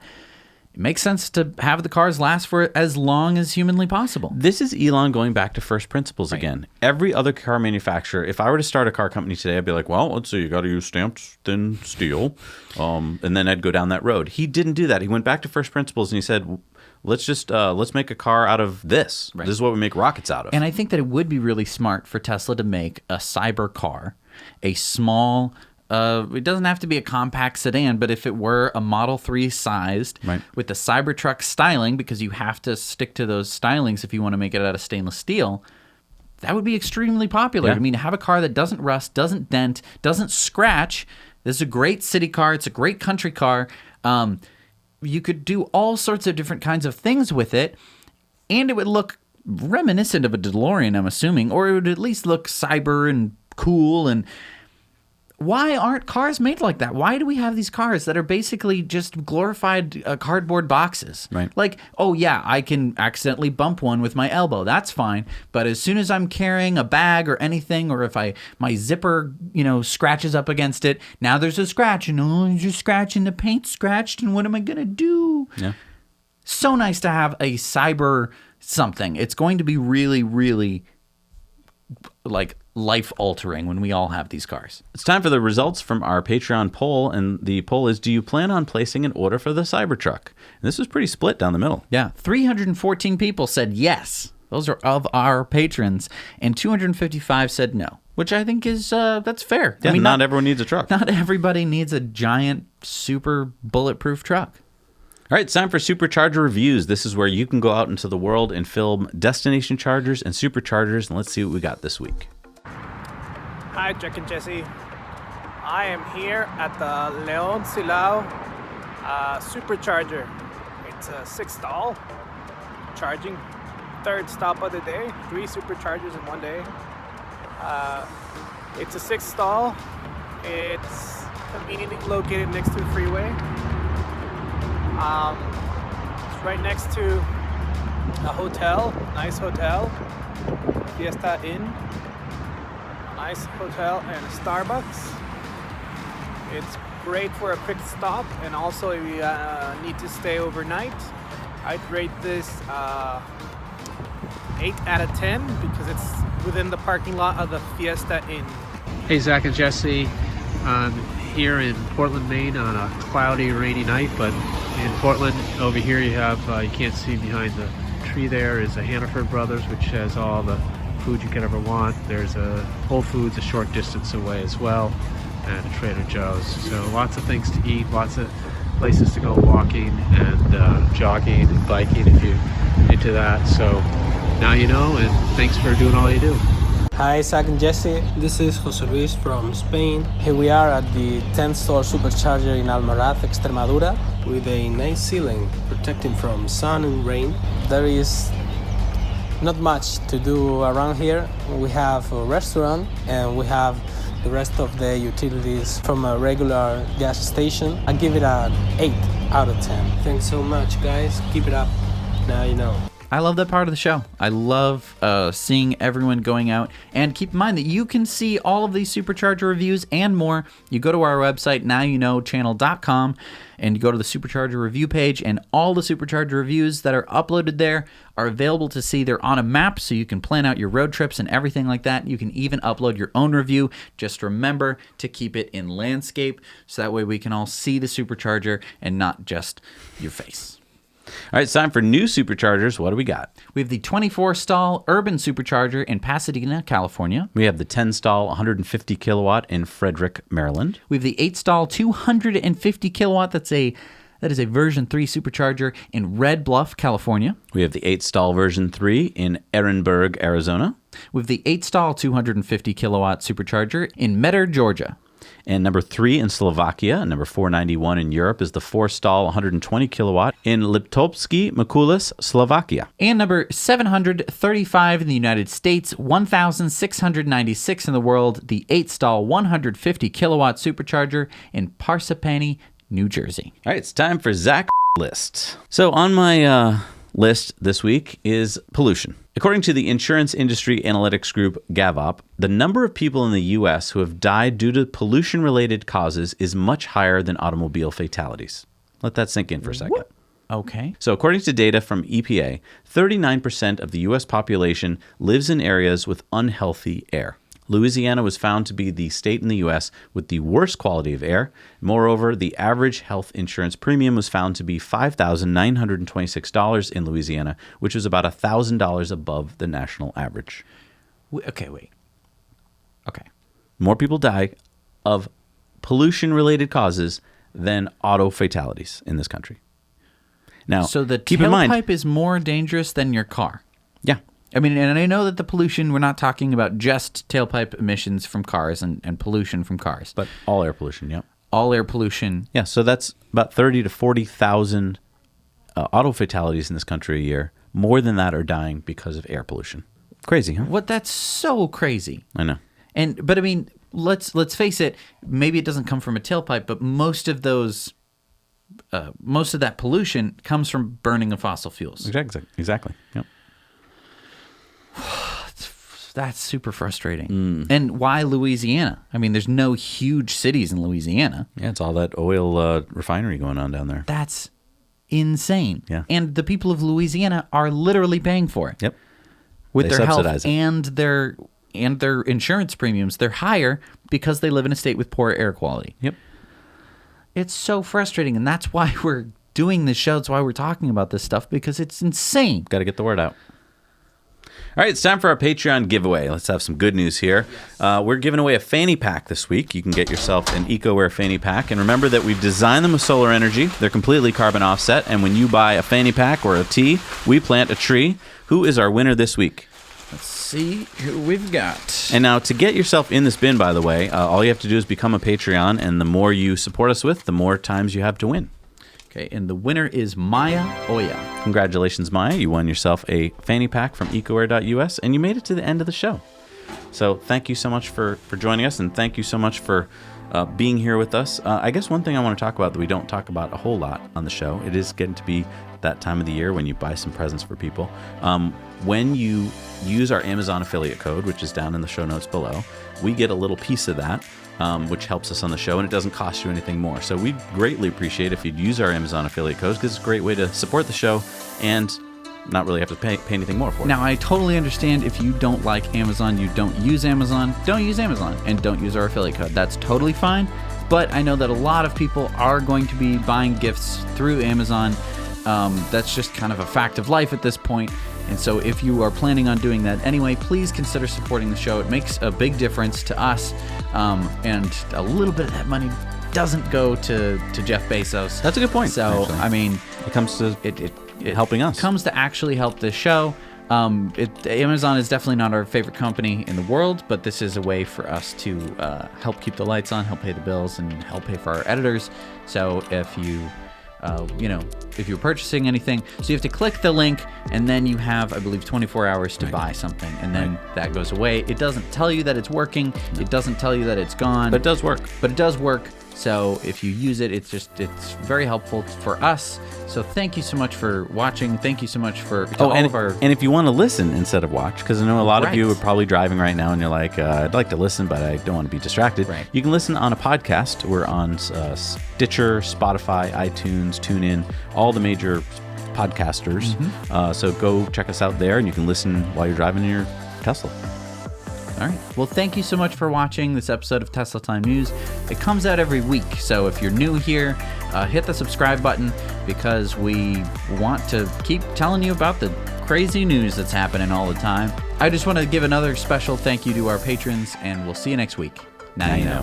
it makes sense to have the cars last for as long as humanly possible. This is Elon going back to first principles again. Every other car manufacturer, if I were to start a car company today, I'd be like, well, let's see, you got to use stamped thin steel. And then I'd go down that road. He didn't do that. He went back to first principles and he said, let's make a car out of this. Right. This is what we make rockets out of. And I think that it would be really smart for Tesla to make a cyber car, a small, it doesn't have to be a compact sedan, but if it were a Model 3 sized with the Cybertruck styling, because you have to stick to those stylings if you want to make it out of stainless steel, that would be extremely popular. Yeah. I mean, have a car that doesn't rust, doesn't dent, doesn't scratch. This is a great city car. It's a great country car. You could do all sorts of different kinds of things with it, and it would look reminiscent of a DeLorean, I'm assuming, or it would at least look cyber and cool. And why aren't cars made like that? Why do we have these cars that are basically just glorified cardboard boxes? Right. Like, oh yeah, I can accidentally bump one with my elbow. That's fine. But as soon as I'm carrying a bag or anything, or if my zipper, scratches up against it, now there's a scratch, and I'm just scratching, the paint scratched, and what am I gonna do? Yeah. So nice to have a cyber something. It's going to be really, really like life-altering when we all have these cars. It's time for the results from our Patreon poll, and the poll is, do you plan on placing an order for the Cybertruck? And this was pretty split down the middle. Yeah, 314 people said yes. Those are of our patrons, and 255 said no, which I think is, that's fair. Yeah, I mean, not everyone needs a truck. Not everybody needs a giant, super bulletproof truck. All right, it's time for Supercharger Reviews. This is where you can go out into the world and film destination chargers and superchargers, and let's see what we got this week. Hi, Jack and Jesse. I am here at the Leon Silao Supercharger. It's a 6-stall charging, third stop of the day, 3 superchargers in one day. It's a 6-stall. It's conveniently located next to the freeway. It's right next to a hotel, nice hotel, Fiesta Inn. Nice hotel and a Starbucks. It's great for a quick stop, and also if you need to stay overnight, I'd rate this 8 out of 10 because it's within the parking lot of the Fiesta Inn. Hey, Zach and Jesse. I'm here in Portland, Maine on a cloudy, rainy night, but in Portland over here you have, you can't see behind the tree there is a Hannaford Brothers, which has all the food you could ever want. There's a Whole Foods a short distance away as well, and a Trader Joe's. So lots of things to eat, lots of places to go walking and jogging and biking if you're into that. So now you know, and thanks for doing all you do. Hi, Zach and Jesse. This is Jose Luis from Spain. Here we are at the 10th-stall Supercharger in Almaraz, Extremadura, with a nice ceiling protecting from sun and rain. There is not much to do around here. We have a restaurant and we have the rest of the utilities from a regular gas station. I give it an 8 out of 10. Thanks so much, guys. Keep it up. Now you know. I love that part of the show. I love seeing everyone going out. And keep in mind that you can see all of these Supercharger reviews and more. You go to our website, nowyouknowchannel.com, and you go to the Supercharger review page, and all the Supercharger reviews that are uploaded there are available to see. They're on a map, so you can plan out your road trips and everything like that. You can even upload your own review. Just remember to keep it in landscape, so that way we can all see the Supercharger and not just your face. All right, it's time for new Superchargers. What do we got? We have the 24-stall urban Supercharger in Pasadena, California. We have the 10-stall 150 kilowatt in Frederick, Maryland. We have the 8-stall 250 kilowatt. That is a version 3 Supercharger in Red Bluff, California. We have the 8-stall version 3 in Ehrenberg, Arizona. We have the 8-stall 250 kilowatt Supercharger in Metter, Georgia. And number 3 in Slovakia, and number 491 in Europe is the 4-stall 120 kilowatt in Liptovsky Mikulis, Slovakia. And number 735 in the United States, 1,696 in the world, the 8-stall 150 kilowatt Supercharger in Parsippany, New Jersey. All right, it's time for Zach's list. So on my list this week is pollution. According to the insurance industry analytics group Gavop, the number of people in the U.S. who have died due to pollution-related causes is much higher than automobile fatalities. Let that sink in for a second. What? Okay. So according to data from EPA, 39% of the U.S. population lives in areas with unhealthy air. Louisiana was found to be the state in the U.S. with the worst quality of air. Moreover, the average health insurance premium was found to be $5,926 in Louisiana, which was about $1,000 above the national average. Okay. More people die of pollution-related causes than auto fatalities in this country. Now, so the keep in mind, tailpipe is more dangerous than your car. Yeah. I mean, and I know that the pollution, we're not talking about just tailpipe emissions from cars and pollution from cars. But all air pollution, yeah. All air pollution. Yeah, so that's about 30 to 40,000 auto fatalities in this country a year. More than that are dying because of air pollution. Crazy, huh? What? That's so crazy. I know. But I mean, let's face it, maybe it doesn't come from a tailpipe, but most of that pollution comes from burning of fossil fuels. Exactly. Yep. That's super frustrating. And why Louisiana? I mean, there's no huge cities in Louisiana. Yeah, it's all that oil refinery going on down there. That's insane. Yeah. And the people of Louisiana are literally paying for it. Yep. With They their health subsidize it. and their insurance premiums, they're higher because they live in a state with poor air quality. Yep. It's so frustrating, and that's why we're doing this show. That's why we're talking about this stuff, because it's insane. Got to get the word out. All right, it's time for our Patreon giveaway. Let's have some good news here. We're giving away a fanny pack this week. You can get yourself an EcoWare fanny pack. And remember that we've designed them with solar energy. They're completely carbon offset. And when you buy a fanny pack or a tee, we plant a tree. Who is our winner this week? Let's see who we've got. And now to get yourself in this bin, by the way, all you have to do is become a Patreon. And the more you support us with, the more times you have to win. Okay, and the winner is Maya Oya. Congratulations, Maya. You won yourself a fanny pack from ecoware.us, and you made it to the end of the show. So thank you so much for joining us, and thank you so much for being here with us. I guess one thing I want to talk about that we don't talk about a whole lot on the show, it is getting to be that time of the year when you buy some presents for people. When you use our Amazon affiliate code, which is down in the show notes below, we get a little piece of that. Which helps us on the show, and it doesn't cost you anything more. So we'd greatly appreciate if you'd use our Amazon affiliate codes, because it's a great way to support the show and not really have to pay anything more for it. Now, I totally understand if you don't like Amazon, you don't use Amazon, and don't use our affiliate code. That's totally fine, but I know that a lot of people are going to be buying gifts through Amazon. That's just kind of a fact of life at this point. And so if you are planning on doing that anyway, please consider supporting the show. It makes a big difference to us, and a little bit of that money doesn't go to Jeff Bezos. That's a good point. So, actually. I mean, it comes to it helping us. It comes to actually help this show. Amazon is definitely not our favorite company in the world, but this is a way for us to help keep the lights on, help pay the bills, and help pay for our editors. So if you if you're purchasing anything. So you have to click the link, and then you have, I believe, 24 hours to buy something, and then that goes away. It doesn't tell you that it's working. No. It doesn't tell you that it's gone. But it does work. So if you use it, it's very helpful for us. So thank you so much for watching. Thank you so much for and if you want to listen instead of watch, because I know a lot of you are probably driving right now and you're like, I'd like to listen, but I don't want to be distracted. Right. You can listen on a podcast. We're on Stitcher, Spotify, iTunes, TuneIn, all the major podcasters. So go check us out there, and you can listen while you're driving your Tesla. All right. Well, thank you so much for watching this episode of Tesla Time News. It comes out every week, so if you're new here, hit the subscribe button, because we want to keep telling you about the crazy news that's happening all the time. I just want to give another special thank you to our patrons, and we'll see you next week. Now you know.